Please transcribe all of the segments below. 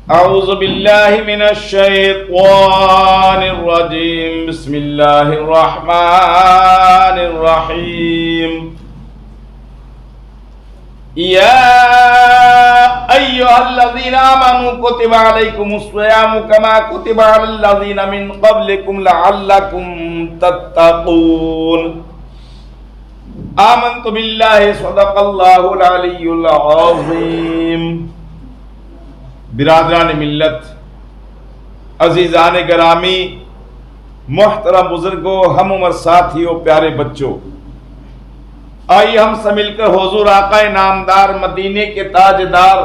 औज़ु बिल्लाहि मिनश शैतानिर रजीम। बिस्मिल्लाहिर रहमानिर रहीम। या अय्युहल्लज़ीना आमनू कुतिबा अलैकुमुस्सियामु कमा कुतिबा अलल्लज़ीना मिन क़ब्लिकुम लअल्लकुम तत्तक़ून। आमन्तु बिल्लाहि सदक़ल्लाहुल अलिय्युल अज़ीम। बिरादरान मिल्लत, अजीज़ान गरामी, मोहतरम बुजुर्गों, हम उम्र साथियों, प्यारे बच्चों, आइए हम सब मिलकर हुजूर आका नामदार मदीने के ताजदार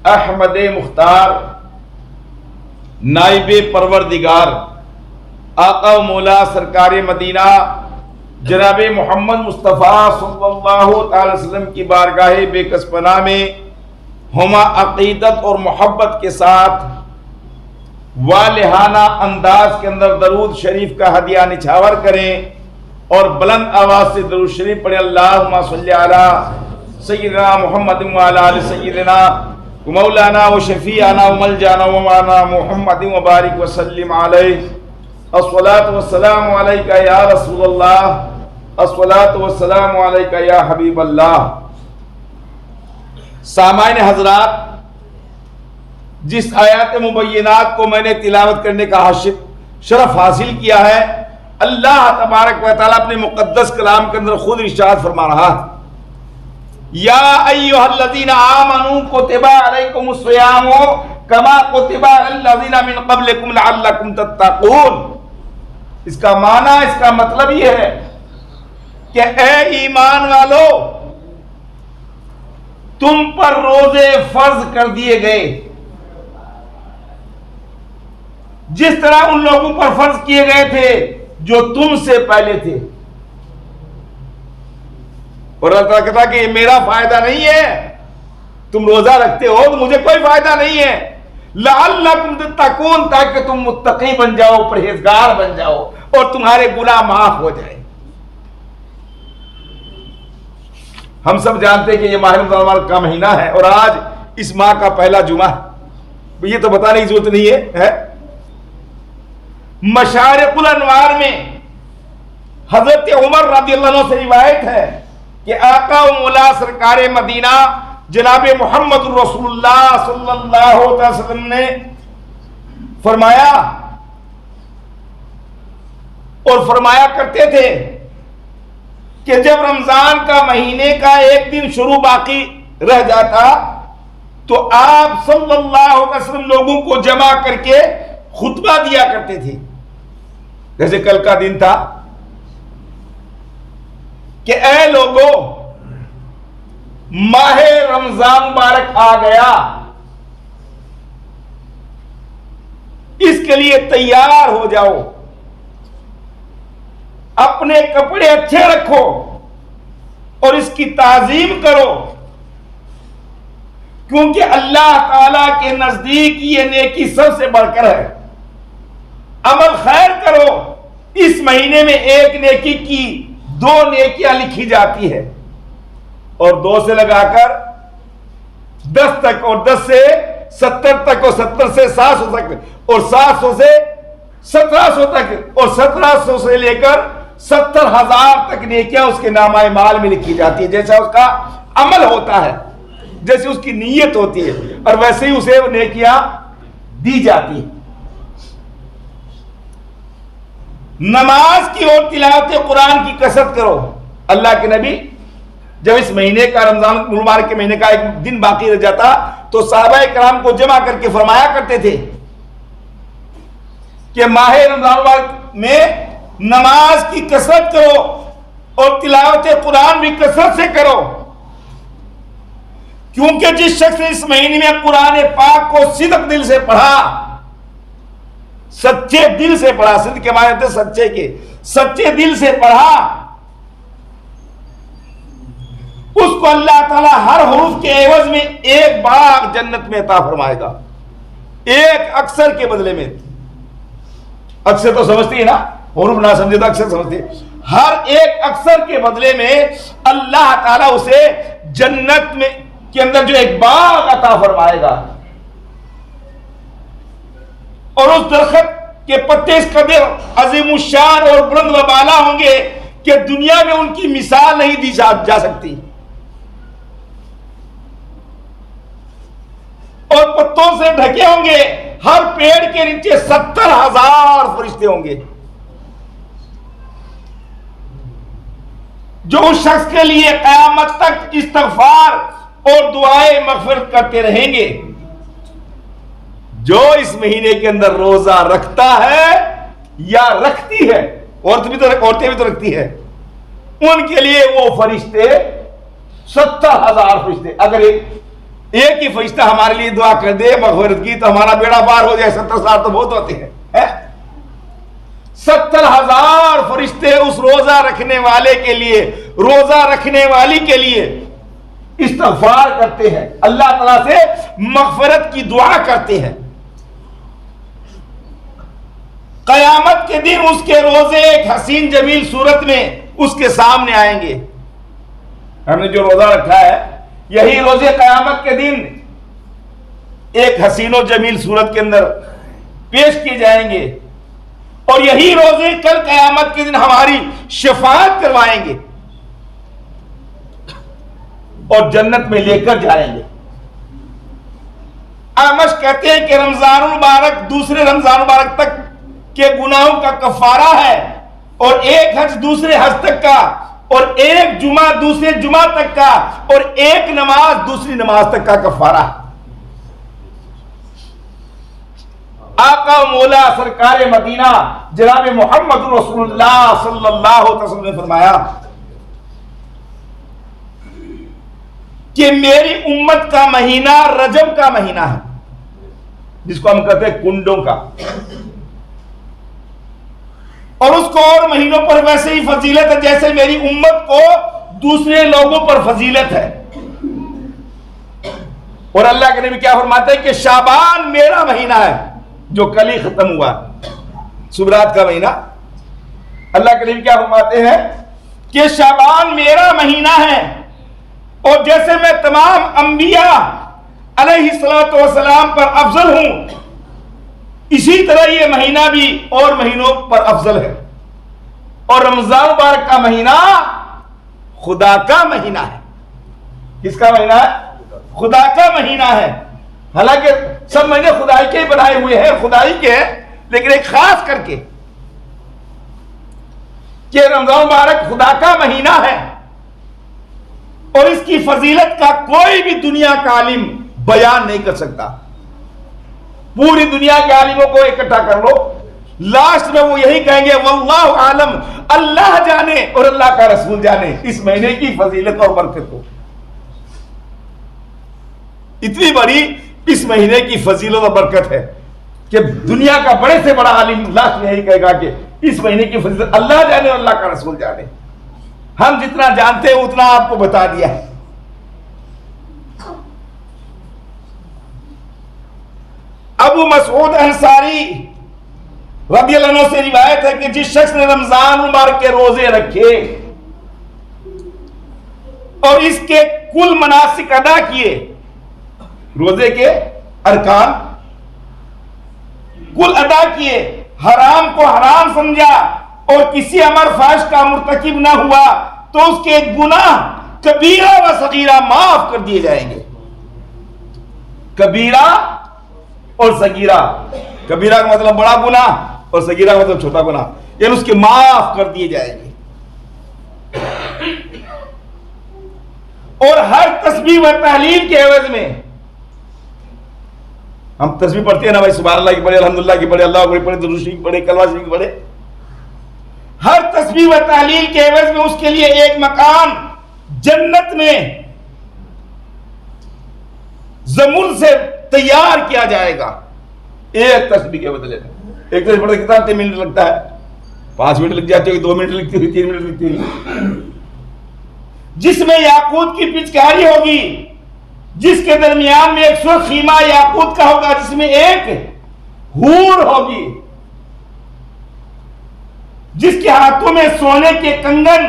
अहमद मुख्तार नाइबे परवरदिगार आका मौला सरकार मदीना जनाब मोहम्मद मुस्तफ़ा सल्लल्लाहु अलैहि वसल्लम की बारगाह बेकसपना में हुमा अकीदत और मोहब्बत के साथ वालिहाना अंदाज के अंदर दरूद शरीफ का हदिया निछावर करें और बुलंद आवाज से दरूद शरीफ पढ़े। अल्लाहुम्मा सल्ली अला सय्यिदना मुहम्मद व अला आलि सय्यिदना मौलाना व शफीआना व मलजाना व मौलाना मुहम्मद व बारिक व सल्लिम अलैहि। अस्सलातु वस्सलामु अलैका या रसूलल्लाह, अस्सलातु वस्सलामु अलैका या हबीबल्लाह। सामाइन हजरात, जिस आयत मुबय्यनात को मैंने तिलावत करने का शरफ हासिल किया है, अल्लाह तबारक व तआला अपने मुक़द्दस कलाम के अंदर खुद इरशाद फरमा रहा है, या अय्युहल्लज़ीना आमनू कुतिबा अलैकुमुस्सियामु कमा कुतिबा अलल्लज़ीना मिन क़ब्लिकुम लअल्लकुम तत्तक़ून। इसका माना, इसका मतलब यह है कि ए ईमान वालो, तुम पर रोजे फर्ज कर दिए गए जिस तरह उन लोगों पर फर्ज किए गए थे जो तुमसे पहले थे। और अल्लाह कहता कि ये मेरा फायदा नहीं है, तुम रोजा रखते हो तो मुझे कोई फायदा नहीं है। लअल्लकुम तत्तक़ून, ताकि तुम मुत्तकी बन जाओ, परहेजगार बन जाओ और तुम्हारे गुनाह माफ हो जाए। हम सब जानते हैं कि ये माह रमज़ान का महीना है और आज इस माह का पहला जुमा है, ये तो बताने की जरूरत नहीं है। मशारिकुल अनवार में हजरत उमर रज़ियल्लाहु अन्हु से रिवायत है कि आका व मौला सरकार मदीना जनाब मोहम्मद रसूलुल्लाह सल्लल्लाहु अलैहि वसल्लम ने फरमाया और फरमाया करते थे कि जब रमजान का महीने का एक दिन शुरू बाकी रह जाता तो आप सल्लल्लाहु अलैहि वसल्लम लोगों को जमा करके खुतबा दिया करते थे। जैसे कल का दिन था कि ए लोगों, माहे रमजान मुबारक आ गया, इसके लिए तैयार हो जाओ, अपने कपड़े अच्छे रखो और इसकी ताजीम करो, क्योंकि अल्लाह ताला के नजदीक ये नेकी सबसे बढ़कर है। अमल खैर करो, इस महीने में एक नेकी की 2 नेकियां लिखी जाती है और 2 से लगाकर 10 तक और 10 से 70 तक और 70 से 700 तक और 700 से 1700 तक और 1700 से लेकर 70,000 तक नेकियां उसके नामाए माल में लिखी जाती है। जैसा उसका अमल होता है, जैसे उसकी नीयत होती है, और वैसे ही उसे नेकियां दी जाती है। नमाज की और तिलावत कुरान की कसरत करो। अल्लाह के नबी जब इस महीने का, रमजान मुबारक के महीने का एक दिन बाकी रह जाता तो सहाबाए कराम को जमा करके फरमाया करते थे कि माह रमजान मुबारक में नमाज की कसरत करो और तिलावत कुरान भी कसरत से करो, क्योंकि जिस शख्स ने इस महीने में कुरान पाक को सिद्क दिल से पढ़ा, सच्चे दिल से पढ़ा, सिद्क के माने थे सच्चे के, सच्चे दिल से पढ़ा, उसको अल्लाह ताला हर हुरूफ के एवज में एक बाग जन्नत में अता फरमाएगा, एक अक्सर के बदले में। अक्सर तो समझती है ना, हुरूफ ना समझे तो अक्सर समझती है। हर एक अक्सर के बदले में अल्लाह ताला उसे जन्नत में के अंदर जो एक बाग अता फरमाएगा। और उस दरख्त के पत्ते इस कदर अजीमुशान और बुलंद वबाला होंगे कि दुनिया में उनकी मिसाल नहीं दी जा सकती। और पत्तों से ढके होंगे, हर पेड़ के नीचे 70,000 फरिश्ते होंगे जो उस शख्स के लिए क़यामत तक इस्तग़फ़ार और दुआए मग़फ़िरत करते रहेंगे जो इस महीने के अंदर रोजा रखता है या रखती है। औरतें भी तो रखती है, उनके लिए वो फरिश्ते 70,000 फरिश्ते। अगर एक ही फरिश्ता हमारे लिए दुआ कर दे मग़फ़िरत की तो हमारा बेड़ा पार हो जाए। 70,000 तो बहुत होते हैं, 70,000 फरिश्ते उस रोजा रखने वाले के लिए, रोजा रखने वाली के लिए इस्तग़फ़ार करते हैं, अल्लाह ताला से मग़फ़िरत की दुआ करते हैं। क़यामत के दिन उसके रोजे एक हसीन जमील सूरत में उसके सामने आएंगे। हमने जो रोजा रखा है यही रोजे क़यामत के दिन एक हसीन और जमील सूरत के अंदर पेश किए जाएंगे और यही रोजे कल क़यामत के दिन हमारी शफाअत करवाएंगे और जन्नत में लेकर जाएंगे। आमश कहते हैं कि रमजानुल मुबारक दूसरे रमजान मुबारक तक के गुनाहों का कफारा है और एक हज दूसरे हज तक का और एक जुमा दूसरे जुमा तक का और एक नमाज दूसरी नमाज तक का कफारा। आका मौला सरकार मदीना जनाब मोहम्मद रसूलुल्लाह सल्लल्लाहु अलैहि वसल्लम ने फरमाया कि मेरी उम्मत का महीना रजब का महीना है, जिसको हम कहते हैं कुंडों का, और उसको और महीनों पर वैसे ही फजीलत है जैसे मेरी उम्मत को दूसरे लोगों पर फजीलत है। और अल्लाह के नबी क्या फरमाते हैं कि शाबान मेरा महीना है जो कल ही खत्म हुआ, सुबरात का महीना। अल्लाह के नबी क्या फरमाते हैं कि शाबान मेरा महीना है और जैसे मैं तमाम अंबिया अलैहिस्सलातु वस्सलाम पर अफजल हूं, इसी तरह ये महीना भी और महीनों पर अफजल है। और रमजान मुबारक का महीना खुदा का महीना है। किसका महीना है? खुदा का महीना है। हालांकि सब महीने खुदाई के ही बनाए हुए हैं, खुदाई के हैं, लेकिन एक खास करके कि रमजान मुबारक खुदा का महीना है और इसकी फजीलत का कोई भी दुनिया का आलिम बयान नहीं कर सकता। पूरी दुनिया के आलिमों को इकट्ठा कर लो, लास्ट में वो यही कहेंगे वल्लाहु आलम, अल्लाह जाने और अल्लाह का रसूल जाने इस महीने की फजीलत और बरकत को। इतनी बड़ी इस महीने की फजीलत और बरकत है कि दुनिया का बड़े से बड़ा आलिम लास्ट में यही कहेगा कि इस महीने की फजीलत अल्लाह जाने और अल्लाह का रसूल जाने। हम जितना जानते हैं उतना आपको बता दिया है। अबू मसूद अंसारी रज़ियल्लाहु अन्हु से रिवायत है कि जिस शख्स ने रमजान मुबारक के रोजे रखे और इसके कुल मनासिक अदा किए, रोजे के अरकान कुल अदा किए, हराम को हराम समझा और किसी अमर फाश का मुर्तकिब ना हुआ, तो उसके गुनाह कबीरा व सगीरा माफ कर दिए जाएंगे। कबीरा और सगीरा, कबीरा का मतलब बड़ा गुनाह और सगीरा का मतलब छोटा गुनाह, यानी उसके माफ कर दिए जाएंगे। और हर तस्बीह व तहलील के एवज में, हम तस्बीह पढ़ते हैं ना भाई, सुभान अल्लाह की पढ़े, अल्हम्दुलिल्लाह की पढ़े, अल्लाह की पढ़े, दुरूद शरीफ की पढ़े, कलमा शरीफ की पढ़े, हर तस्बीह व तहलील के एवज में उसके लिए एक मकान जन्नत में जमुन से तैयार किया जाएगा। एक तस्बीह के बदले में एक तस्बीह पढ़ते कितना 3 मिनट लगता है, 5 मिनट लग जाते हैं, 2 मिनट लगती हुई, 3 मिनट लगती हुई, जिसमें याकूत की पिचकारी होगी, जिसके दरमियान में एक सुर्ख खीमा याकूत का होगा, जिसमें एक हूर होगी, जिसके हाथों में सोने के कंगन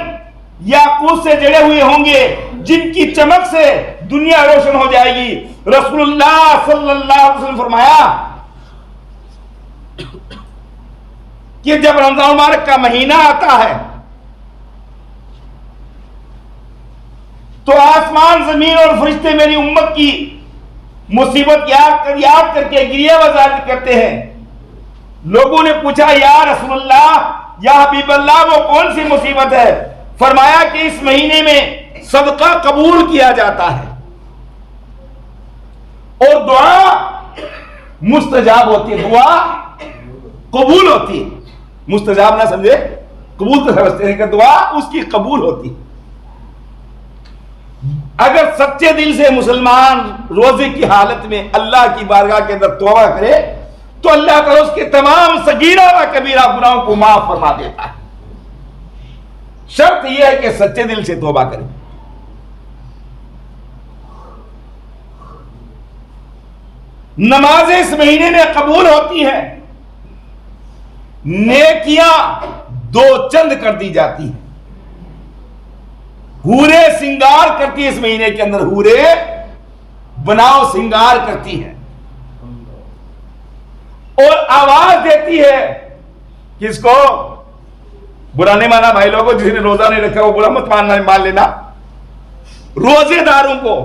याकूत से जड़े हुए होंगे, जिनकी चमक से दुनिया रोशन हो जाएगी। रसूलुल्लाह सल्लल्लाहु अलैहि वसल्लम फरमाया कि जब रमजान मुबारक का महीना आता है तो आसमान, जमीन और फरिश्ते मेरी उम्मत की मुसीबत याद करके गिरिया वज़ार करते हैं। लोगों ने पूछा, या रसूलुल्लाह, या हबीबल्लाह, वो कौन सी मुसीबत है? फरमाया कि इस महीने में सदका कबूल किया जाता है और दुआ मुस्तजाब होती है, दुआ कबूल होती है। मुस्तजाब ना समझे, कबूल तो समझते हैं कि दुआ उसकी कबूल होती है। अगर सच्चे दिल से मुसलमान रोजे की हालत में अल्लाह की बारगाह के अंदर तौबा करे तो अल्लाह ताला उसके तमाम सगीरा व कबीरा गुनाहों को माफ फरमा देता है। शर्त यह है कि सच्चे दिल से तौबा करें। नमाजें इस महीने में कबूल होती हैं, नेकियां दो चंद कर दी जाती हैं, हूरे सिंगार करती है। इस महीने के अंदर हूरे बनाव सिंगार करती है और आवाज देती है। किसको? बुरा नहीं माना भाई लोगों, जिसने रोजा नहीं रखा वो बुरा मत मानना, मान लेना, रोजेदारों को।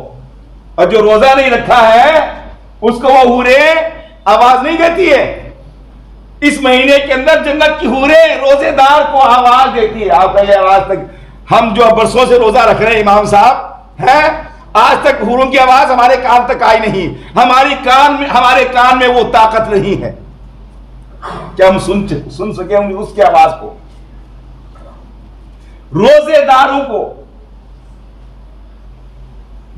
और जो रोजा नहीं रखा है उसको वो हूरे आवाज नहीं देती है। इस महीने के अंदर जन्नत की हूरे रोजेदार को आवाज देती है। आप पहले आवाज तक, हम जो बरसों से रोजा रख रहे हैं इमाम साहब हैं, आज तक हूरों की आवाज हमारे कान तक आई नहीं। हमारे कान में वो ताकत नहीं है कि हम सुन सके उसकी आवाज को। रोजेदारों को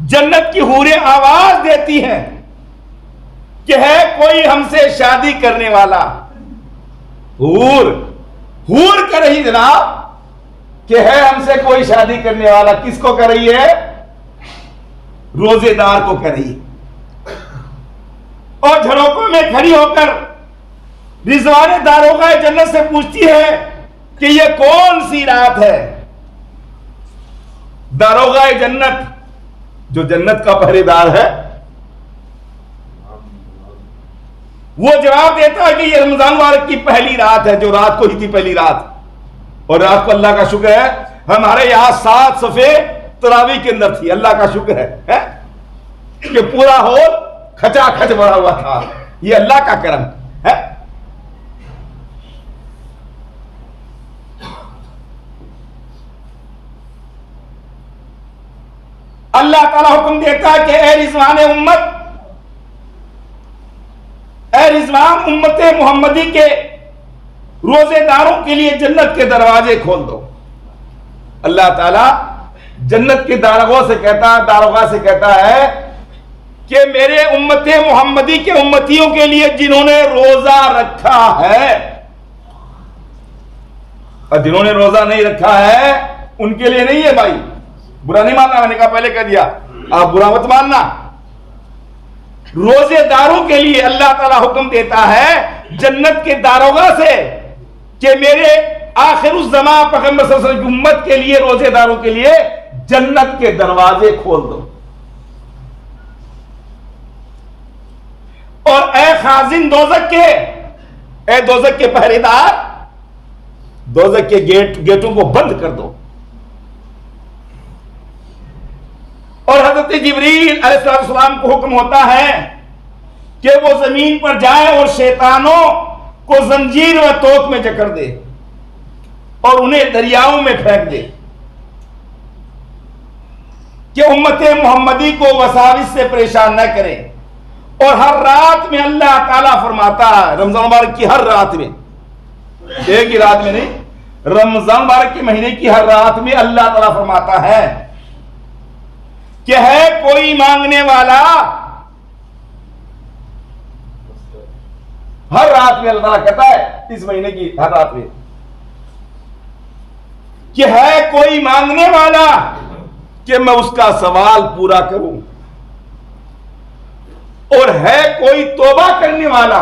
जन्नत की हूरें आवाज देती हैं कि है कोई हमसे शादी करने वाला। हूर कर रही जनाब कि है हमसे कोई शादी करने वाला। किसको कर रही है? रोजेदार को कर रही है। और झरोकों में खड़ी होकर रिजवाने दारोगा जन्नत से पूछती है कि यह कौन सी रात है? दारोगा जन्नत, जो जन्नत का पहरेदार है, वो जवाब देता है कि यह रमजान मुबारक की पहली रात है, जो रात को ही थी पहली रात। और रात को अल्लाह का शुक्र है हमारे यहां 7 सफे तरावी के अंदर थी। अल्लाह का शुक्र है कि पूरा हॉल खचाखच भरा हुआ था। ये अल्लाह का करम है। अल्लाह ताला हुक्म देता है कि ए रिजवान उम्मत, ए रिजवान उम्मते मोहम्मदी के रोजेदारों के लिए जन्नत के दरवाजे खोल दो। अल्लाह ताला जन्नत के दारोगा से कहता है कि मेरे उम्मते मोहम्मदी के उम्मतियों के लिए जिन्होंने रोजा रखा है, और जिन्होंने रोजा नहीं रखा है उनके लिए नहीं है। भाई बुरा नहीं मानना, मैंने कहा पहले कह दिया, आप बुरा मत मानना। रोजेदारों के लिए अल्लाह ताला हुक्म देता है जन्नत के दारोगा से कि मेरे आखिरुज़्ज़मा पैगंबर सल्लल्लाहु अलैहि वसल्लम की उम्मत के लिए, रोजेदारों के लिए जन्नत के दरवाजे खोल दो। और ए खाजिन दोज़ख के, ए दोज़ख के पहरेदार, दोज़ख के गेटों को बंद कर दो। और हजरत जिब्रील अलैहिस्सलाम को हुक्म होता है कि वो जमीन पर जाए और शैतानों को जंजीर व तोक में जकड़ दे और उन्हें दरियाओं में फेंक दे कि उम्मते मोहम्मदी को वसाविस से परेशान न करें। और हर रात में अल्लाह ताला फरमाता है, रमजान मुबारक की हर रात में, एक ही रात में नहीं, रमजान मुबारक के महीने की हर रात में अल्लाह ताला फरमाता है कि है कोई मांगने वाला। हर रात में अल्लाह ताला कहता है इस महीने की हर रात में कि है कोई मांगने वाला कि मैं उसका सवाल पूरा करूं, और है कोई तौबा करने वाला,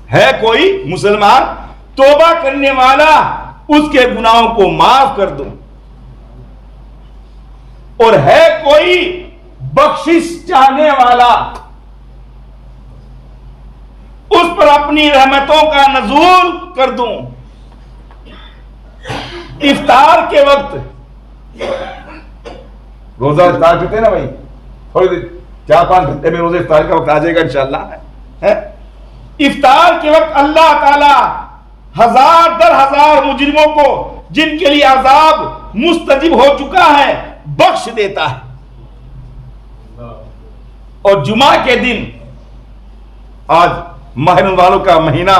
है कोई मुसलमान तौबा करने वाला, उसके गुनाहों को माफ कर दूं। और है कोई बख्शिश चाहने वाला, उस पर अपनी रहमतों का नजूल कर दूं। इफ्तार के वक्त, रोजा इफ्तार करते हैं ना भाई, थोड़ी देर 4-5 घंटे में रोजे इफ्तार का वक्त आ जाएगा इंशाअल्लाह है। इफ्तार के वक्त अल्लाह ताला 1000 दर 1000 मुजरिमों को, जिनके लिए अजाब मुस्तजिब हो चुका है, बख्श देता है। और जुमा के दिन, आज माह रमजान का महीना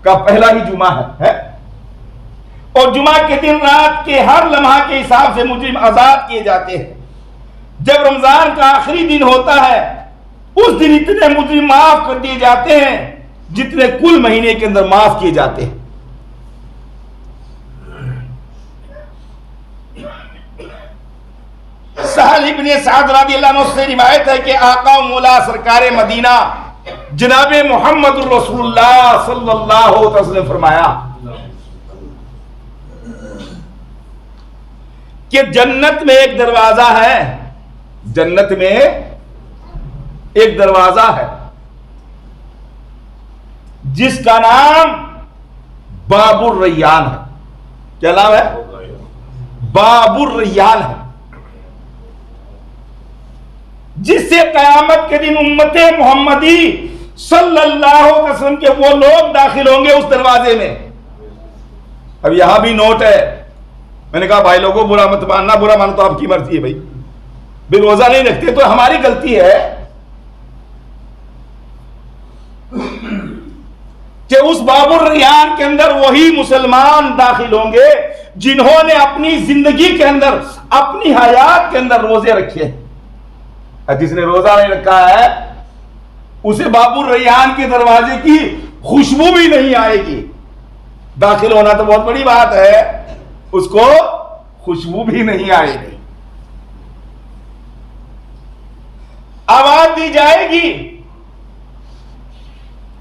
का पहला ही जुमा है? और जुमा के दिन रात के हर लम्हा के हिसाब से मुजरिम आजाद किए जाते हैं। जब रमजान का आखिरी दिन होता है, उस दिन इतने मुजरिम माफ कर दिए जाते हैं जितने कुल महीने के अंदर माफ किए जाते हैं। सहल इब्ने साद रज़ियल्लाहु अन्हु से रिवायत है कि आका मौला सरकार मदीना जनाब मोहम्मद रसूलुल्लाह सल्लल्लाहु अलैहि वसल्लम फरमाया कि जन्नत में एक दरवाजा है, जन्नत में एक दरवाजा है जिसका नाम बाबुर रैयान है। क्या नाम है? बाबुर रैयान है, जिससे कयामत के दिन उम्मते मोहम्मदी सल्लल्लाहु अलैहि वसल्लम के वो लोग दाखिल होंगे उस दरवाजे में। अब यहां भी नोट है, मैंने कहा भाई लोगों बुरा मत मानना, बुरा मानो तो आपकी मर्जी है भाई, रोजा नहीं रखते तो हमारी गलती है कि उस बाबुर रियान के अंदर वही मुसलमान दाखिल होंगे जिन्होंने अपनी जिंदगी के अंदर, अपनी हयात के अंदर रोजे रखे हैं। जिसने रोजा नहीं रखा है उसे बाबुर रैयान के दरवाजे की खुशबू भी नहीं आएगी। दाखिल होना तो बहुत बड़ी बात है, उसको खुशबू भी नहीं आएगी। आवाज दी जाएगी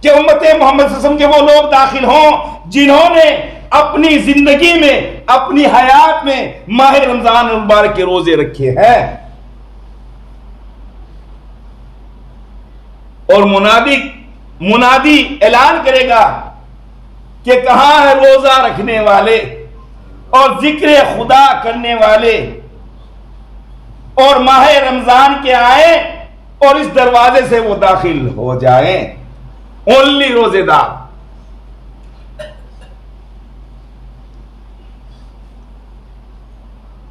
कि उम्मते मोहम्मद सल्लल्लाहु अलैहि वसल्लम के वो लोग दाखिल हों जिन्होंने अपनी जिंदगी में, अपनी हयात में माह रमजान मुबारक के रोजे रखे हैं। और मुनादी ऐलान करेगा कि कहां है रोजा रखने वाले और जिक्र खुदा करने वाले, और माह रमजान के आए और इस दरवाजे से वो दाखिल हो जाएं। ओनली रोजेदार।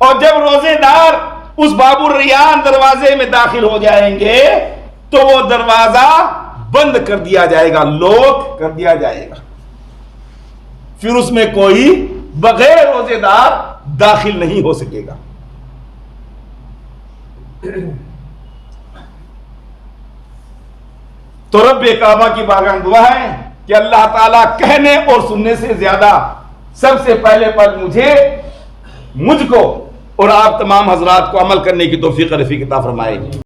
और जब रोजेदार उस बाबुर रियान दरवाजे में दाखिल हो जाएंगे तो वो दरवाजा बंद कर दिया जाएगा, लॉक कर दिया जाएगा, फिर उसमें कोई बगैर रोजेदार दाखिल नहीं हो सकेगा। तो रब्बे काबा की बारगाह दुआ है कि अल्लाह ताला कहने और सुनने से ज्यादा सबसे पहले पर मुझको और आप तमाम हजरात को अमल करने की तौफीक रफीक अता फरमाए।